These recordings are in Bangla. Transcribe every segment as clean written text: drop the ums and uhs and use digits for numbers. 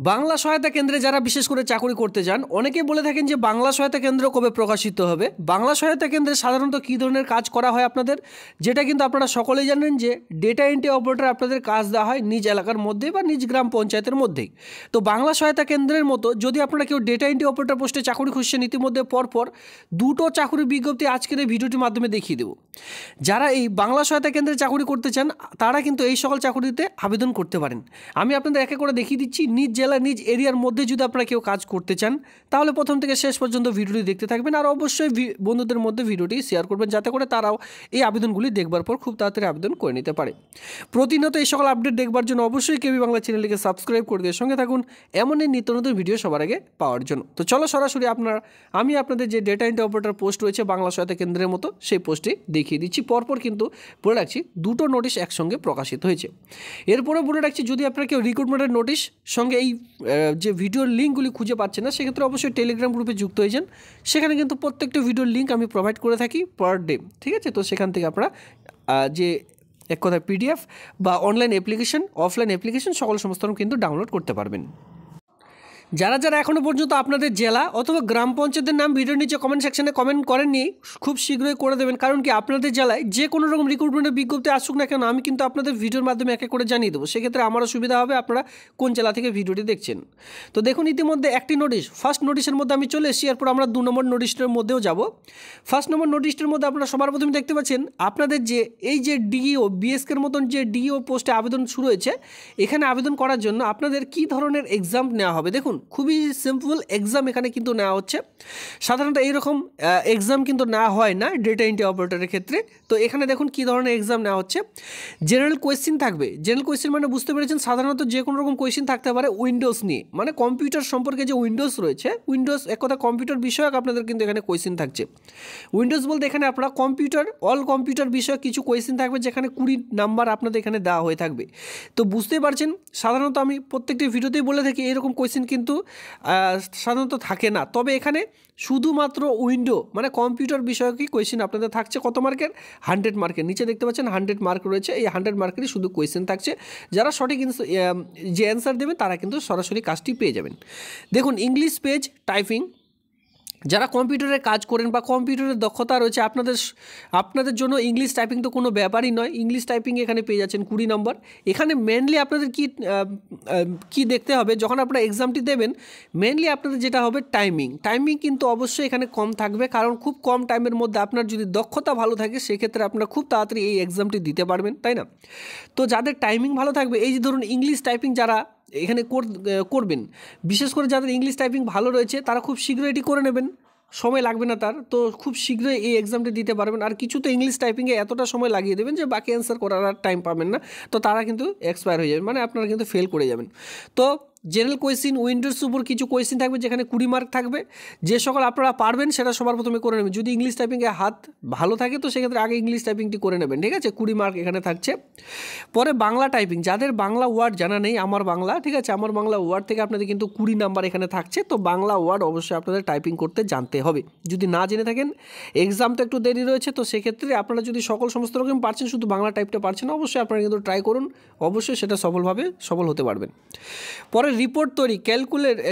বাংলা সহায়তা কেন্দ্রে যারা বিশেষ করে চাকরি করতে যান অনেকেই বলে থাকেন যে বাংলা সহায়তা কেন্দ্র কবে প্রকাশিত হবে। বাংলা সহায়তা কেন্দ্রে সাধারণত কী ধরনের কাজ করা হয় আপনাদের, যেটা কিন্তু আপনারা সকলেই জানেন যে ডেটা এন্ট্রি অপারেটর আপনাদের কাজ দেওয়া হয় নিজ এলাকার মধ্যে বা নিজ গ্রাম পঞ্চায়েতের মধ্যেই। তো বাংলা সহায়তা কেন্দ্রের মতো যদি আপনারা কেউ ডেটা এন্ট্রি অপারেটর পোস্টে চাকরি খুঁজছেন, ইতিমধ্যে পরপর দুটো চাকরির বিজ্ঞপ্তি আজকের এই ভিডিওটির মাধ্যমে দেখিয়ে দেবো। যারা এই বাংলা সহায়তা কেন্দ্রে চাকরি করতে চান তারা কিন্তু এই সকল চাকরিতে আবেদন করতে পারেন। আমি আপনাদের একে করে দেখিয়ে দিচ্ছি। নিজ জেলা নিজ এরিয়ার মধ্যে যদি আপনারা কেউ কাজ করতে চান তাহলে প্রথম থেকে শেষ পর্যন্ত ভিডিওটি দেখতে থাকবেন, আর অবশ্যই বন্ধুদের মধ্যে ভিডিওটি শেয়ার করবেন যাতে করে তারাও এই আবেদনগুলি দেখবার পর খুব তাড়াতাড়ি আবেদন করে নিতে পারে। প্রতিনিয়ত এই সকল আপডেট দেখবার জন্য অবশ্যই কেবি বাংলা চ্যানেলটিকে সাবস্ক্রাইব করে দিয়ে সঙ্গে থাকুন এমনই নিত্য নতুন ভিডিও সবার আগে পাওয়ার জন্য। তো চলো সরাসরি আমি আপনাদের যে ডেটা এন্ট্রি অপারেটর পোস্ট রয়েছে বাংলা সহায়তা কেন্দ্রের মতো সেই পোস্টে দেখিয়ে দিচ্ছি। পরপর কিন্তু বলে রাখছি দুটো নোটিশ একসঙ্গে প্রকাশিত হয়েছে। এরপরে বলে রাখছি যদি আপনারা কেউ রিক্রুটমেন্টের নোটিশ সঙ্গে এই যে ভিডিওর লিঙ্কগুলি খুঁজে পাচ্ছেন না, সেক্ষেত্রে অবশ্যই টেলিগ্রাম গ্রুপে যুক্ত হয়ে যান। সেখানে কিন্তু প্রত্যেকটা ভিডিওর লিঙ্ক আমি প্রোভাইড করে থাকি পার ডে, ঠিক আছে? তো সেখান থেকে আপনারা যে এক কথায় পিডিএফ বা অনলাইন অ্যাপ্লিকেশন, অফলাইন অ্যাপ্লিকেশন সকল সমস্ত কিন্তু ডাউনলোড করতে পারবেন। যারা যারা এখনও পর্যন্ত আপনাদের জেলা অথবা গ্রাম পঞ্চায়েতের নাম ভিডিওর নিচে কমেন্ট সেকশনে কমেন্ট করেননি, খুব শীঘ্রই করে দেবেন। কারণ কি আপনাদের জেলায় যে কোনো রকম রিক্রুটমেন্টের বিজ্ঞপ্তি আসুক না কেন আমি কিন্তু আপনাদের ভিডিওর মাধ্যমে একে করে জানিয়ে দেবো। সেক্ষেত্রে আমারও সুবিধা হবে আপনারা কোন জেলা থেকে ভিডিওটি দেখছেন। তো দেখুন ইতিমধ্যে একটি নোটিশ, ফার্স্ট নোটিশের মধ্যে আমি চলে এসেছি। এরপর আমরা 2 নম্বর নোটিশটার মধ্যেও যাব। ফার্স্ট নম্বর নোটিশটার মধ্যে আপনারা সবার প্রথমে দেখতে পাচ্ছেন আপনাদের যে এই যে ডিইও বিএসকের মতন যে ডিইও পোস্টে আবেদন শুরু হয়েছে, এখানে আবেদন করার জন্য আপনাদের কী ধরনের এক্সাম নেওয়া হবে। দেখুন খুবই সিম্পল এক্সাম এখানে কিন্তু নেওয়া হচ্ছে। সাধারণত এইরকম এক্সাম কিন্তু নেওয়া হয় না ডেটা এন্ট্রি অপারেটরের ক্ষেত্রে। তো এখানে দেখুন কী ধরনের এক্সাম নেওয়া হচ্ছে। জেনারেল কোয়েশ্চেন থাকবে। জেনারেল কোয়েশ্চেন মানে বুঝতে পেরেছেন সাধারণত যে কোনো রকম কোয়েশ্চেন থাকতে পারে উইন্ডোজ নিয়ে, মানে কম্পিউটার সম্পর্কে যে উইন্ডোজ রয়েছে, উইন্ডোজ এক কথা কম্পিউটার বিষয়ক আপনাদের কিন্তু এখানে কোয়েশ্চেন থাকছে। উইন্ডোজ বলতে এখানে আপনারা কম্পিউটার অল কম্পিউটার বিষয়ক কিছু কোয়েশ্চেন থাকবে, যেখানে 20 নাম্বার আপনাদের এখানে দেওয়া হয়ে থাকবে। তো বুঝতেই পারছেন সাধারণত আমি প্রত্যেকটি ভিডিওতেই বলে থাকি এরকম কোয়েশ্চেন কিন্তু সাধারণত থাকে না। তবে এখানে শুধুমাত্র উইন্ডো মানে কম্পিউটার বিষয়কই কোয়েশ্চেন আপনাদের থাকছে। কত মার্কের? 100 মার্কের। নিচে দেখতে পাচ্ছেন 100 মার্ক রয়েছে। এই 100 মার্কেরই শুধু কোয়েশ্চেন থাকছে। যারা সঠিক যে অ্যান্সার দেবে তারা কিন্তু সরাসরি কাজটি পেয়ে যাবেন। দেখুন ইংলিশ পেজ টাইপিং, যারা কম্পিউটারে কাজ করেন বা কম্পিউটারের দক্ষতা রয়েছে আপনাদের জন্য ইংলিশ টাইপিং তো কোনো ব্যাপারই নয়। ইংলিশ টাইপিং এখানে পেয়ে যাচ্ছেন 20 নম্বর। এখানে মেনলি আপনাদের কি দেখতে হবে যখন আপনারা এক্সামটি দেবেন, মেনলি আপনাদের যেটা হবে টাইমিং কিন্তু অবশ্যই এখানে কম থাকবে, কারণ খুব কম টাইমের মধ্যে আপনার যদি দক্ষতা ভালো থাকে সেক্ষেত্রে আপনারা খুব তাড়াতাড়ি এই এক্সামটি দিতে পারবেন, তাই না? তো যাদের টাইমিং ভালো থাকবে, এই যে ধরুন ইংলিশ টাইপিং যারা এখানে করবেন, বিশেষ করে যাদের ইংলিশ টাইপিং ভালো রয়েছে তারা খুব শীঘ্রই এটি করে নেবেন, সময় লাগবে না তার। তো খুব শীঘ্রই এই এক্সামটি দিতে পারবেন। আর কিছু তো ইংলিশ টাইপিংয়ে এতটা সময় লাগিয়ে দেবেন যে বাকি অ্যান্সার করার আর টাইম পাবেন না, তো তারা কিন্তু এক্সপায়ার হয়ে যাবেন, মানে আপনারা কিন্তু ফেল করে যাবেন। তো জেনারেল কোয়েশ্চেন উইন্ডোজ উপর কিছু কোয়েশ্চেন থাকবে যেখানে 20 মার্ক থাকবে। যে সকল আপনারা পারবেন সেটা সবার প্রথমে করে নেবেন। যদি ইংলিশ টাইপিংয়ে হাত ভালো থাকে তো সেক্ষেত্রে আগে ইংলিশ টাইপিংটি করে নেবেন, ঠিক আছে? 20 মার্ক এখানে থাকছে। পরে বাংলা টাইপিং, যাদের বাংলা ওয়ার্ড জানা নেই, আমার বাংলা, ঠিক আছে, আমার বাংলা ওয়ার্ড থেকে আপনাদের কিন্তু 20 নাম্বার এখানে থাকছে। তো বাংলা ওয়ার্ড অবশ্যই আপনাদের টাইপিং করতে জানতে হবে। যদি না জেনে থাকেন, এক্সাম তো একটু দেরি রয়েছে, তো সেক্ষেত্রে আপনারা যদি সমস্ত রকম পারছেন, শুধু বাংলা টাইপটা পারছেন, অবশ্যই আপনারা কিন্তু ট্রাই করুন, অবশ্যই সেটা সফল হতে পারবেন। পরে রিপোর্ট তৈরি,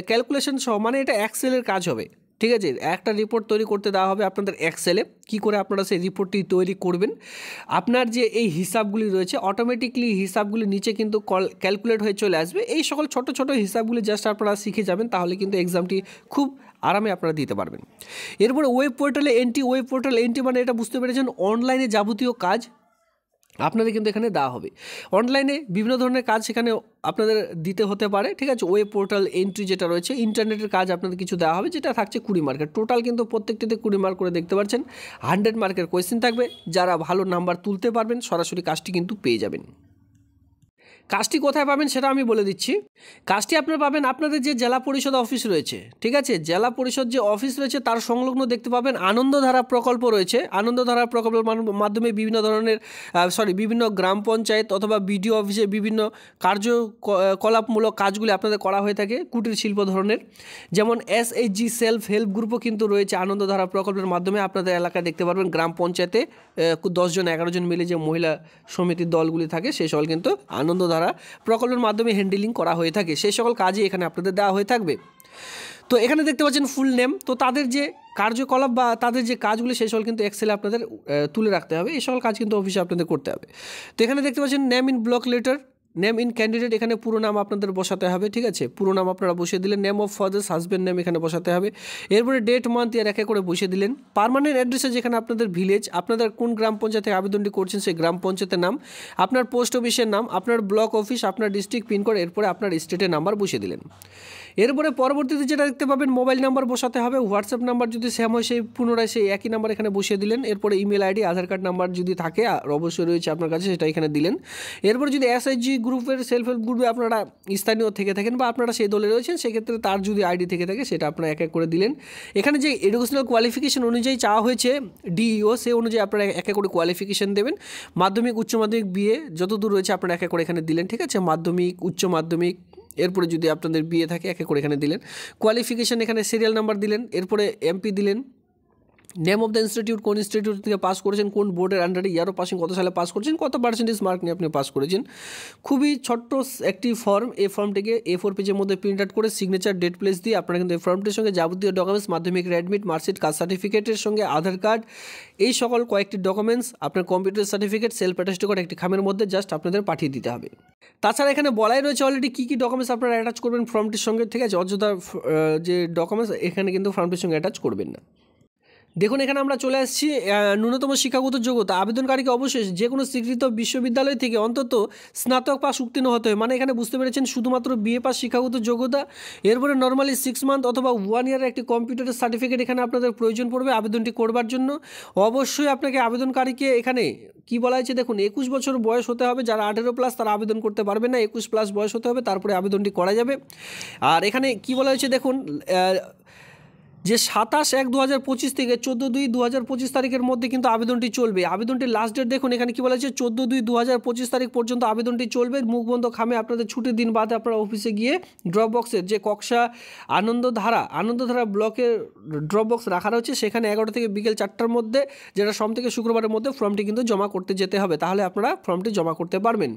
ক্যালকুলেশন সহ, মানে এটা এক্সেলের কাজ হবে, ঠিক আছে? একটা রিপোর্ট তৈরি করতে দেওয়া হবে আপনাদের এক্সেলে। কী করে আপনারা সেই রিপোর্টটি তৈরি করবেন? আপনার যে এই হিসাবগুলি রয়েছে অটোমেটিকলি হিসাবগুলি নিচে কিন্তু ক্যালকুলেট হয়ে চলে আসবে। এই সকল ছোট ছোট হিসাবগুলি জাস্ট আপনারা শিখে যাবেন, তাহলে কিন্তু এক্সামটি খুব আরামে আপনারা দিতে পারবেন। এরপরে ওয়েব পোর্টালে এন্ট্রি মানে এটা বুঝতে পেরেছেন অনলাইনে যাবতীয় কাজ আপনাদের কিন্তু এখানে দেওয়া হবে। অনলাইনে বিভিন্ন ধরনের কাজ সেখানে আপনাদের দিতে হতে পারে, ঠিক আছে? ওয়েব পোর্টাল এন্ট্রি যেটা রয়েছে, ইন্টারনেটের কাজ আপনাদের কিছু দেওয়া হবে, যেটা থাকছে 20 মার্কের। টোটাল কিন্তু প্রত্যেকটিতে 20 মার্ক করে দেখতে পাচ্ছেন। 100 মার্কের কোয়েশ্চেন থাকবে। যারা ভালো নাম্বার তুলতে পারবেন সরাসরি কাজটি কিন্তু পেয়ে যাবেন। কাজটি কোথায় পাবেন সেটা আমি বলে দিচ্ছি। কাজটি আপনারা পাবেন আপনাদের যে জেলা পরিষদ অফিস রয়েছে, ঠিক আছে? জেলা পরিষদ যে অফিস রয়েছে তার সংলগ্ন দেখতে পাবেন আনন্দধারা প্রকল্প রয়েছে। আনন্দধারা প্রকল্পের মাধ্যমে বিভিন্ন গ্রাম পঞ্চায়েত অথবা বিডিও অফিসে বিভিন্ন কার্যকলাপমূলক কাজগুলি আপনাদের করা হয়ে থাকে কুটির শিল্প ধরনের। যেমন SHG সেলফ হেল্প গ্রুপও কিন্তু রয়েছে আনন্দধারা প্রকল্পের মাধ্যমে। আপনাদের এলাকায় দেখতে পারবেন গ্রাম পঞ্চায়েতে 10 জন 11 জন মিলে যে মহিলা সমিতির দলগুলি থাকে সেই সকল কিন্তু আনন্দধারা দ্বারা প্রকল্পের মাধ্যমে হ্যান্ডেলিং করা হয়ে থাকে, সেই সকল কাজই এখানে আপনাদের দেওয়া হয়ে থাকবে। তো এখানে দেখতে পাচ্ছেন ফুল নেম, তো তাদের যে কার্যকলাপ বা তাদের যে কাজগুলো সেই সকল কিন্তু এক্সেলে আপনাদের তুলে রাখতে হবে, এই সকল কাজ কিন্তু অফিসে আপনাদের করতে হবে। তো এখানে দেখতে পাচ্ছেন name in block letter, name in candidate, এখানে পুরো নাম আপনাদের বসাতে হবে, ঠিক আছে, পুরো নাম আপনারা বসিয়ে দিলেন। Name of father's husband name এখানে বসাতে হবে। এরপরে ডেট মান্থ ইয়ার একে করে বসিয়ে দিলেন। পার্মানেন্ট অ্যাড্রেসে যেখানে আপনাদের ভিলেজ, আপনাদের কোন গ্রাম পঞ্চায়েতে আবেদনটি করছেন সেই গ্রাম পঞ্চায়েতের নাম, আপনার পোস্ট অফিসের নাম, আপনার ব্লক অফিস, আপনার ডিস্ট্রিক্ট পিনকোড, এরপরে আপনার স্টেটের নাম্বার বসিয়ে দিলেন। এরপরে পরবর্তীতে যেটা দেখতে পাবেন মোবাইল নাম্বার বসাতে হবে। হোয়াটসঅ্যাপ নাম্বার যদি সেম হয় সেই পুনরায় সেই একই নাম্বার এখানে বসিয়ে দিলেন। এরপরে ইমেল আইডি, আধার কার্ড নাম্বার যদি থাকে আর অবশ্যই রয়েছে আপনার কাছে, সেটা এখানে দিলেন। এরপরে যদি এসএইচজি গ্রুপের সেলফ হেল্প গ্রুপে আপনারা স্থানীয় থেকে থাকেন বা আপনারা সেই দলে রয়েছেন, সেক্ষেত্রে তার যদি আইডি থেকে থাকে সেটা আপনারা এক এক করে দিলেন। এখানে যে এডুকেশনাল কোয়ালিফিকেশন অনুযায়ী চাওয়া হয়েছে ডিইও, সেই অনুযায়ী আপনারা এক এক করে কোয়ালিফিকেশন দেবেন। মাধ্যমিক, উচ্চ মাধ্যমিক, বিএ যতদূর রয়েছে আপনারা এক এক করে এখানে দিলেন, ঠিক আছে, মাধ্যমিক, উচ্চ মাধ্যমিক, এরপরে যদি আপনাদের বিয়ে থাকে এক এক করে এখানে দিলেন। কোয়ালিফিকেশান এখানে সিরিয়াল নাম্বার দিলেন, এরপরে এমপি দিলেন। নেম অফ দ্য ইনস্টিটিউট, কোন ইনস্টিটিউট থেকে পাস করেছেন, কোন বোর্ডের আন্ডারে ইয়ারও পাসিং, কত সালে পাস করেছেন, কত পার্সেন্টেজ মার্ক নিয়ে আপনি পাস করেছেন। খুবই ছোট্ট একটি ফর্ম, এই ফর্মটিকে A4 পেজের মধ্যে প্রিন্ট আউট করে সিগনেচার, ডেট, প্লেস দিয়ে আপনারা কিন্তু এই ফর্মটির সঙ্গে যাবতীয় ডকুমেন্টস, মাধ্যমিক অ্যাডমিট, মার্কশিট, কাস্ট সার্টিফিকেটের সঙ্গে আধার কার্ড, এই সকল কয়েকটি ডকুমেন্টস, আপনার কম্পিউটার সার্টিফিকেট, সেলফ অ্যাটাস্ট করে একটি খামের মধ্যে জাস্ট আপনাদের পাঠিয়ে দিতে হবে। তাছাড়া এখানে বলাই রয়েছে অলরেডি কী কী ডকুমেন্টস আপনারা অ্যাটাচ করবেন ফর্মটির সঙ্গে, ঠিক আছে, অযথা যে ডকুমেন্টস এখানে কিন্তু ফর্মটির সঙ্গে অ্যাটাচ করবেন না। দেখুন এখানে আমরা চলে আসছি ন্যূনতম শিক্ষাগত যোগ্যতা। আবেদনকারীকে অবশ্যই যে কোনো স্বীকৃত বিশ্ববিদ্যালয় থেকে অন্তত স্নাতক পাস উত্তীর্ণ হতে হয়, মানে এখানে বুঝতে পেরেছেন শুধুমাত্র বিএ পাস শিক্ষাগত যোগ্যতা। এরপরে নর্মালি 6 মান্থ অথবা 1 ইয়ারের একটি কম্পিউটারের সার্টিফিকেট এখানে আপনাদের প্রয়োজন পড়বে আবেদনটি করবার জন্য। অবশ্যই আপনাকে আবেদনকারীকে এখানে কি বলা হয়েছে দেখুন, 21 বছর বয়স হতে হবে, যারা 18+ তারা আবেদন করতে পারবে না, 21+ বয়স হতে হবে, তারপরে আবেদনটি করা যাবে। আর এখানে কি বলা হয়েছে দেখুন, যে 27/1/2025 থেকে 14/2/2025 তারিখের মধ্যে কিন্তু আবেদনটি চলবে। আবেদনটির লাস্ট ডেট দেখুন এখানে কি বলা হয়েছে, 14/2/2025 তারিখ পর্যন্ত আবেদনটি চলবে। মুখবন্ধ খামে আপনাদের ছুটির দিন বাদে আপনারা অফিসে গিয়ে ড্রপ বক্সের যে কক্সা আনন্দধারা ব্লকের ড্রপ বক্স রাখা রয়েছে, সেখানে 11টা থেকে বিকেল 4টার মধ্যে, যেটা সোম থেকে শুক্রবারের মধ্যে ফর্মটি কিন্তু জমা করতে যেতে হবে, তাহলে আপনারা ফর্মটি জমা করতে পারবেন।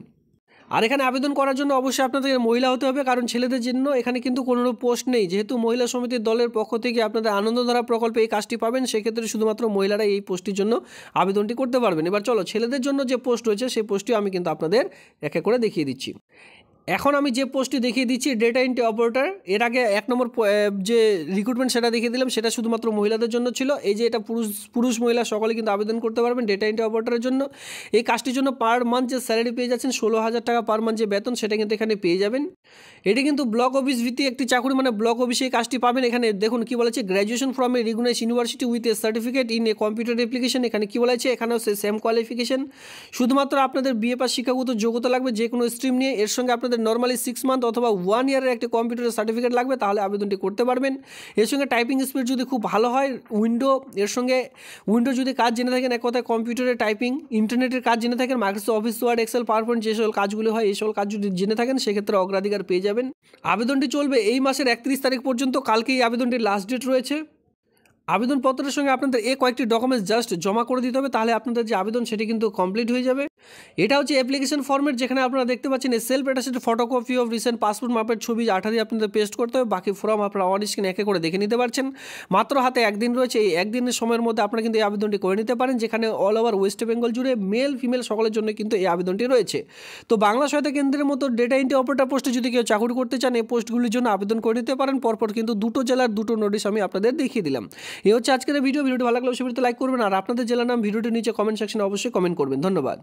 আর এখানে আবেদন করার জন্য অবশ্যই আপনাদের মহিলা হতে হবে, কারণ ছেলেদের জন্য এখানে কিন্তু কোনো পোস্ট নেই। যেহেতু মহিলা সমিতির দলের পক্ষ থেকে আপনাদের আনন্দধারা প্রকল্পে এই কাজটি পাবেন, সেক্ষেত্রে শুধুমাত্র মহিলারা এই পোস্টটির জন্য আবেদনটি করতে পারবেন। এবার চলো ছেলেদের জন্য যে পোস্ট রয়েছে সেই পোস্টটি আমি কিন্তু আপনাদের এক এক করে দেখিয়ে দিচ্ছি। এখন আমি যে পোস্টটি দেখিয়ে দিচ্ছি ডেটা এন্ট্রি অপারেটর, এর আগে 1 নম্বর যে রিক্রুটমেন্ট সেটা দেখিয়ে দিলাম, সেটা শুধুমাত্র মহিলাদের জন্য ছিল। এই যে এটা পুরুষ মহিলা সকলে কিন্তু আবেদন করতে পারবেন ডেটা এন্ট্রি অপারেটরের জন্য। এই কাজটির জন্য পার মান্থ যে স্যালারি পেয়ে যাচ্ছেন 16,000 টাকা পার মান্থ যে বেতন, সেটা কিন্তু এখানে পেয়ে যাবেন। এটি কিন্তু ব্লক অফিস ভিত্তিক একটি চাকরি, মানে ব্লক অফিসে এই কাজটি পাবেন। এখানে দেখুন কি বলেছে, graduation from a recognised university with a certificate in a computer application. এখানে কি বলেছে, এখানেও সেম কোয়ালিফিকেশন, শুধুমাত্র আপনাদের বিএ পাস শিক্ষাগত যোগ্যতা লাগবে যে কোনো স্ট্রিম নিয়ে। এর সঙ্গে আপনাদের নর্মালি 6 মান্থ অথবা 1 ইয়ারের একটি কম্পিউটারের সার্টিফিকেট লাগবে, তাহলে আবেদনটি করতে পারবেন। এর সঙ্গে টাইপিং স্পিড যদি খুব ভালো হয়, এর সঙ্গে উইন্ডো যদি কাজ জেনে থাকেন, এক কথায় কম্পিউটারে টাইপিং, ইন্টারনেটের কাজ জেনে থাকেন, Microsoft Office, Word, Excel, PowerPoint যে সকল কাজগুলি হয়, এই সকল কাজ যদি জেনে থাকেন সেক্ষেত্রে অগ্রাধিকার পেয়ে যাবেন। আবেদনটি চলবে এই মাসের 31 তারিখ পর্যন্ত, কালকে এই আবেদনটির লাস্ট ডেট রয়েছে। আবেদনপত্রের সঙ্গে আপনাদের এই কয়েকটি ডকুমেন্টস জাস্ট জমা করে দিতে হবে, তাহলে আপনাদের যে আবেদন সেটি কিন্তু কমপ্লিট হয়ে যাবে। এটা হচ্ছে অ্যাপ্লিকেশন ফর্মেট, যেখানে আপনারা দেখতে পাচ্ছেন self attested photocopy of recent passport মাপের ছবি 8 দিয়ে আপনাদের পেস্ট করতে হবে। বাকি ফর্ম আপনারা অন স্ক্রিন একে করে দেখে নিতে পারছেন। মাত্র হাতে 1 দিন রয়েছে, এই 1 দিনের সময়ের মধ্যে আপনারা কিন্তু এই আবেদনটি করে নিতে পারেন, যেখানে অল ওভার ওয়েস্ট বেঙ্গল জুড়ে মেল ফিমেল সকলের জন্য কিন্তু এই আবেদনটি রয়েছে। তো বাংলা সহায়তা কেন্দ্রের মতো ডেটা এন্ট্রি অপারেটর পোস্টে যদি কেউ চাকরি করতে চান, এই পোস্টগুলির জন্য আবেদন করে নিতে পারেন। পরপর কিন্তু 2টো জেলার 2টো নোটিশ আমি আপনাদের দেখিয়ে দিলাম। এই হচ্ছে আজকের ভিডিওটি ভালো লাগলে অবশ্যই লাইক করবেন, আর আপনাদের জেলার নাম ভিডিওটির নিচে কমেন্ট সেকশনে অবশ্যই কমেন্ট করবেন। ধন্যবাদ।